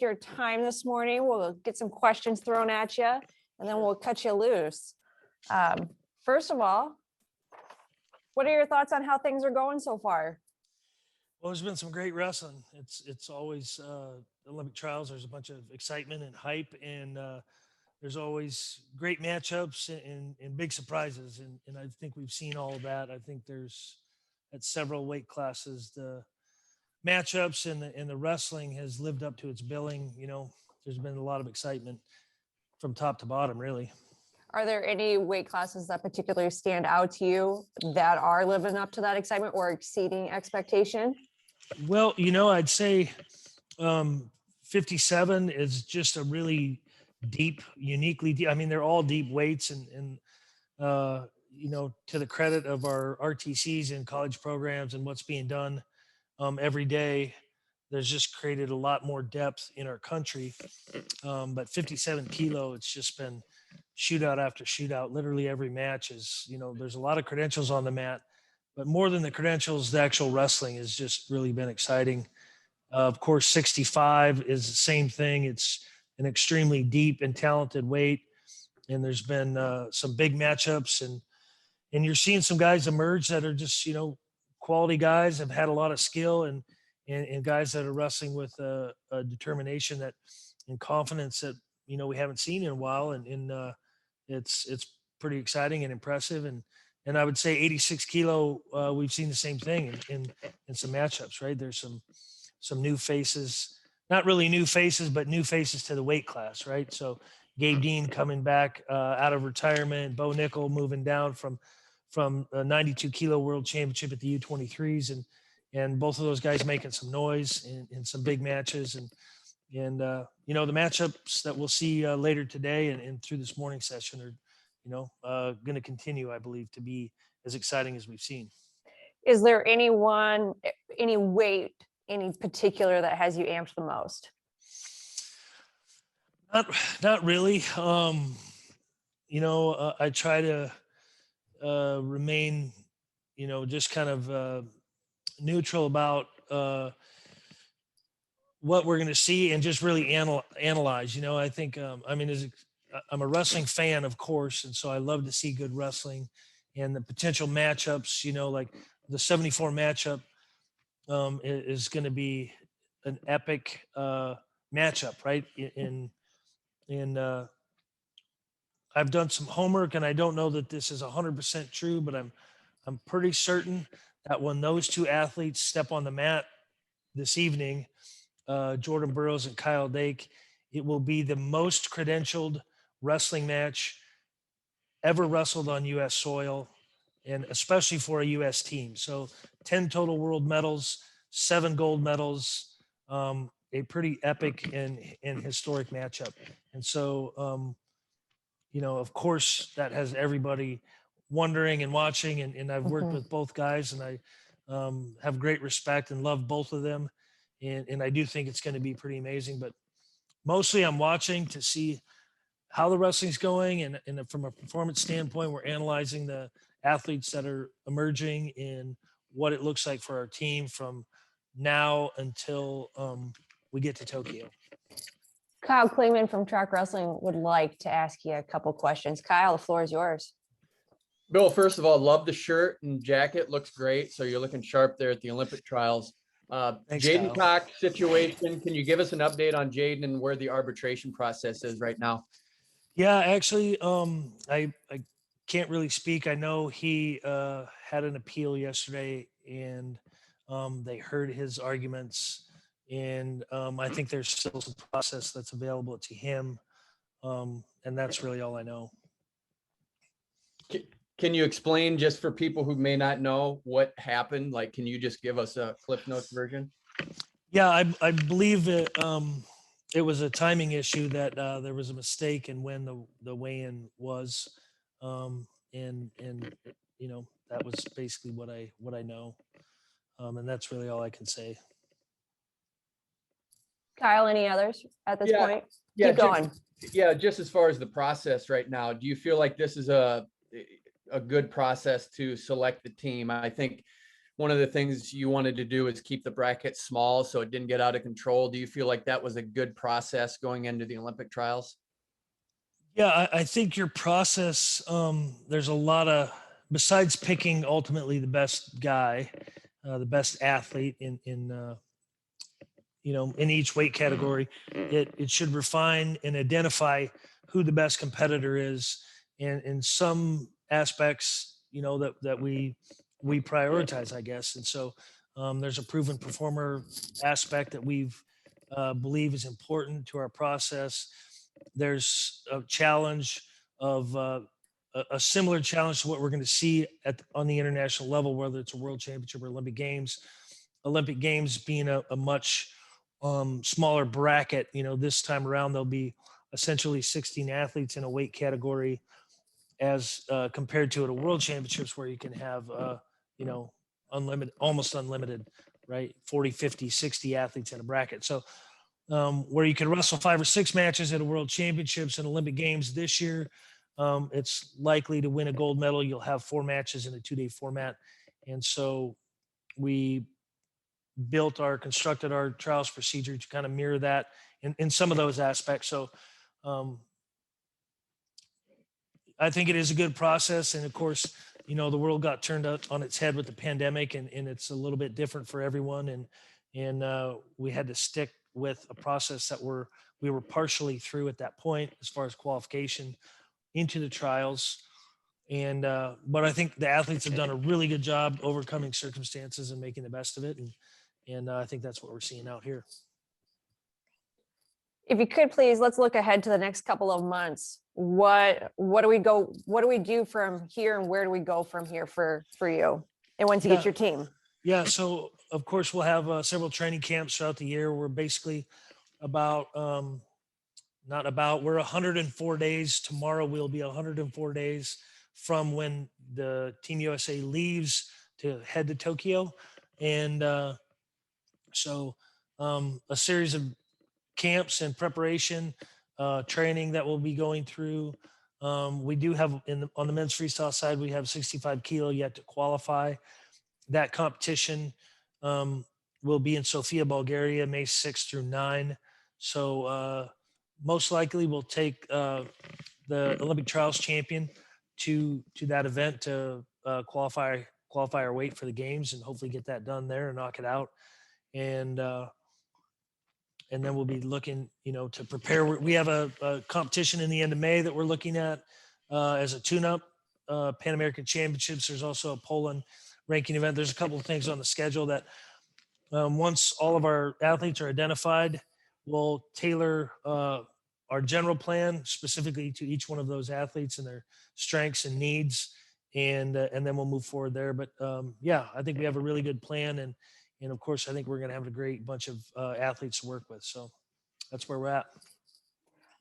your time this morning. We'll get some questions thrown at you, and then we'll cut you loose. First of all, what are your thoughts on how things are going so far? Well, there's been some great wrestling. It's always Olympic trials. There's a bunch of excitement and hype, and there's always great matchups and big surprises. And I think we've seen all of that. I think there's at several weight classes the matchups and the wrestling has lived up to its billing. There's been a lot of excitement from top to bottom, really. Are there any weight classes that particularly stand out to you that are living up to that excitement or exceeding expectation? Well, I'd say 57 is just a really deep, uniquely deep. I mean, they're all deep weights, and to the credit of our RTCs and college programs and what's being done every day, there's just created a lot more depth in our country. But 57 kilo, it's just been shootout after shootout. Literally every match is, there's a lot of credentials on the mat, but more than the credentials, the actual wrestling has just really been exciting. Of course, 65 is the same thing. It's an extremely deep and talented weight, and there's been some big matchups, and you're seeing some guys emerge that are just quality guys, have had a lot of skill, and guys that are wrestling with a determination that and confidence that we haven't seen in a while, and it's pretty exciting and impressive. And I would say 86 kilo, we've seen the same thing in some matchups, right? There's some new faces, not really new faces, but new faces to the weight class, right? So Gabe Dean coming back out of retirement, Bo Nickel moving down from a 92 kilo world championship at the U23s, and both of those guys making some noise in some big matches, and the matchups that we'll see later today and through this morning session are going to continue, I believe, to be as exciting as we've seen. Is there any weight, any particular that has you amped the most? Not really. I try to remain, just kind of neutral about what we're going to see and just really analyze. I think, I'm a wrestling fan, of course, and so I love to see good wrestling and the potential matchups. Like the 74 matchup is going to be an epic matchup, right? I've done some homework, and I don't know that this is 100% true, but I'm pretty certain that when those two athletes step on the mat this evening, Jordan Burroughs and Kyle Dake, it will be the most credentialed wrestling match ever wrestled on U.S. soil, and especially for a U.S. team. So 10 total world medals, 7 gold medals, a pretty epic and historic matchup. And so, of course, that has everybody wondering and watching, and I've worked with both guys, and I have great respect and love both of them. And I do think it's going to be pretty amazing, but mostly I'm watching to see how the wrestling's going. And from a performance standpoint, we're analyzing the athletes that are emerging and what it looks like for our team from now until we get to Tokyo. Kyle Klingman from Track Wrestling would like to ask you a couple questions. Kyle, the floor is yours. Bill, first of all, love the shirt and jacket. Looks great. So you're looking sharp there at the Olympic trials. Thanks, Jaden Kyle. Cox situation. Can you give us an update on Jaden and where the arbitration process is right now? Yeah, actually, I can't really speak. I know he had an appeal yesterday, and they heard his arguments, and I think there's still some process that's available to him, and that's really all I know. Can you explain, just for people who may not know, what happened? Like, can you just give us a Cliff Notes version? Yeah, I believe it was a timing issue that there was a mistake in when the weigh-in was, and that was basically what I know, and that's really all I can say. Kyle, any others at this point? Yeah, Keep going. Just as far as the process right now, do you feel like this is a good process to select the team? I think one of the things you wanted to do is keep the bracket small so it didn't get out of control. Do you feel like that was a good process going into the Olympic trials? Yeah, I think your process, there's a lot of, besides picking ultimately the best guy, the best athlete in in each weight category, it should refine and identify who the best competitor is. And in some aspects, that we prioritize, I guess. And so there's a proven performer aspect that we've believe is important to our process. There's a challenge of a similar challenge to what we're going to see on the international level, whether it's a world championship or Olympic Games. Olympic Games being a much smaller bracket, this time around there'll be essentially 16 athletes in a weight category, as compared to at a World Championships where you can have unlimited, almost unlimited, right? 40, 50, 60 athletes in a bracket. So where you can wrestle 5 or 6 matches at a World Championships and Olympic Games this year, it's likely to win a gold medal. You'll have 4 matches in a 2-day format. And so we constructed our trials procedure to kind of mirror that in some of those aspects. So I think it is a good process. And of course, the world got turned on its head with the pandemic, and it's a little bit different for everyone. And we had to stick with a process that we were partially through at that point as far as qualification into the trials. And but I think the athletes have done a really good job overcoming circumstances and making the best of it. And I think that's what we're seeing out here. If you could please, let's look ahead to the next couple of months. What do we do from here, and where do we go from here for you? And once you get your team? Yeah. So of course we'll have several training camps throughout the year. We're basically we're 104 days. Tomorrow we'll be 104 days from when the Team USA leaves to head to Tokyo. And so a series of camps and preparation, training that we'll be going through. We do have on the men's freestyle side, we have 65 kilo yet to qualify. That competition will be in Sofia, Bulgaria, May 6th through 9. So most likely we'll take the Olympic trials champion to that event to qualify our weight for the games, and hopefully get that done there and knock it out. And then we'll be looking, to prepare. We have a competition in the end of May that we're looking at as a tune-up, Pan American Championships. There's also a Poland ranking event. There's a couple of things on the schedule that once all of our athletes are identified, we'll tailor our general plan specifically to each one of those athletes and their strengths and needs. And then we'll move forward there. But yeah, I think we have a really good plan. And of course, I think we're going to have a great bunch of athletes to work with. So that's where we're at.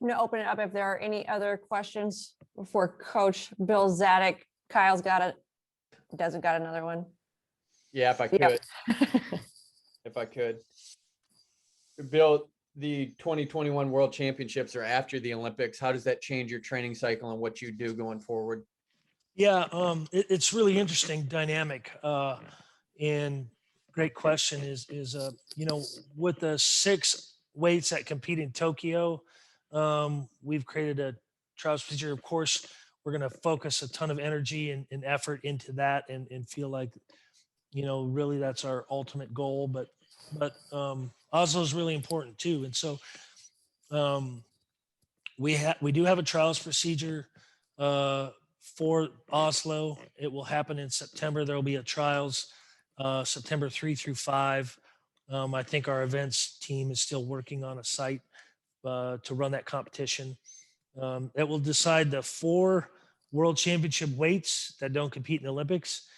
I'm going to open it up if there are any other questions for Coach Bill Zadick. Kyle's got it. Doesn't got another one. Yeah, if I could. Yep. If I could. Bill, the 2021 World Championships are after the Olympics. How does that change your training cycle and what you do going forward? Yeah, it's really interesting dynamic. And great question is with the 6 weights that compete in Tokyo, we've created a trials procedure. Of course, we're going to focus a ton of energy and effort into that, and feel like, really that's our ultimate goal. But Oslo is really important too. And so we do have a trials procedure for Oslo. It will happen in September. There will be a trials September 3 through 5. I think our events team is still working on a site to run that competition. It will decide the 4 world championship weights that don't compete in the Olympics.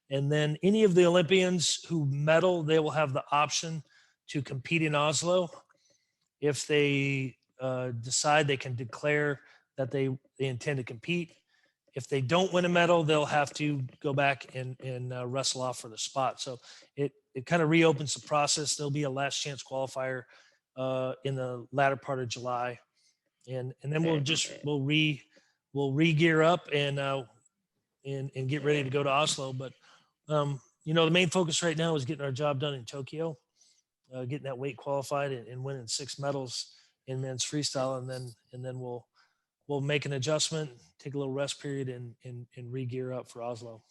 And then any of the Olympians who medal, they will have the option to compete in Oslo. If they decide, they can declare that they intend to compete. If they don't win a medal, they'll have to go back and wrestle off for the spot. So it kind of reopens the process. There'll be a last chance qualifier in the latter part of July, and then we'll re-gear up and get ready to go to Oslo. But you know, the main focus right now is getting our job done in Tokyo, getting that weight qualified and winning 6 medals in men's freestyle. And then we'll make an adjustment, take a little rest period and re-gear up for Oslo.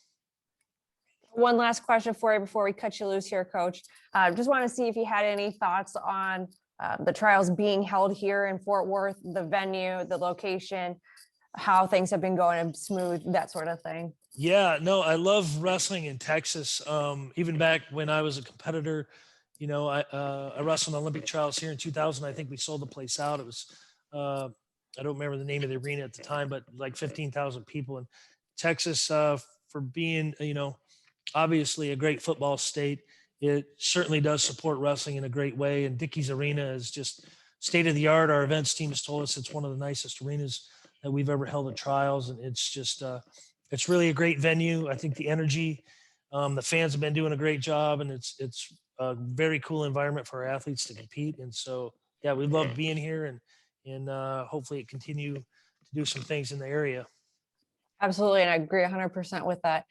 One last question for you before we cut you loose here, Coach. Just want to see if you had any thoughts on the trials being held here in Fort Worth, the venue, the location, how things have been going smooth, that sort of thing. Yeah, no, I love wrestling in Texas. Even back when I was a competitor, you know, I wrestled in Olympic trials here in 2000. I think we sold the place out. It was, I don't remember the name of the arena at the time, but like 15,000 people in Texas, for being, you know, obviously a great football state. It certainly does support wrestling in a great way. And Dickey's Arena is just state of the art. Our events team has told us it's one of the nicest arenas that we've ever held at trials. And it's just, it's really a great venue. I think the energy, the fans have been doing a great job, and it's a very cool environment for our athletes to compete. And so, yeah, we love being here, and hopefully it continue to do some things in the area. Absolutely. And I agree 100% with that.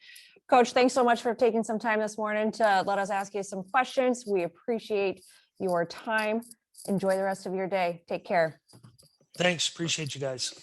Coach, thanks so much for taking some time this morning to let us ask you some questions. We appreciate your time. Enjoy the rest of your day. Take care. Thanks. Appreciate you guys.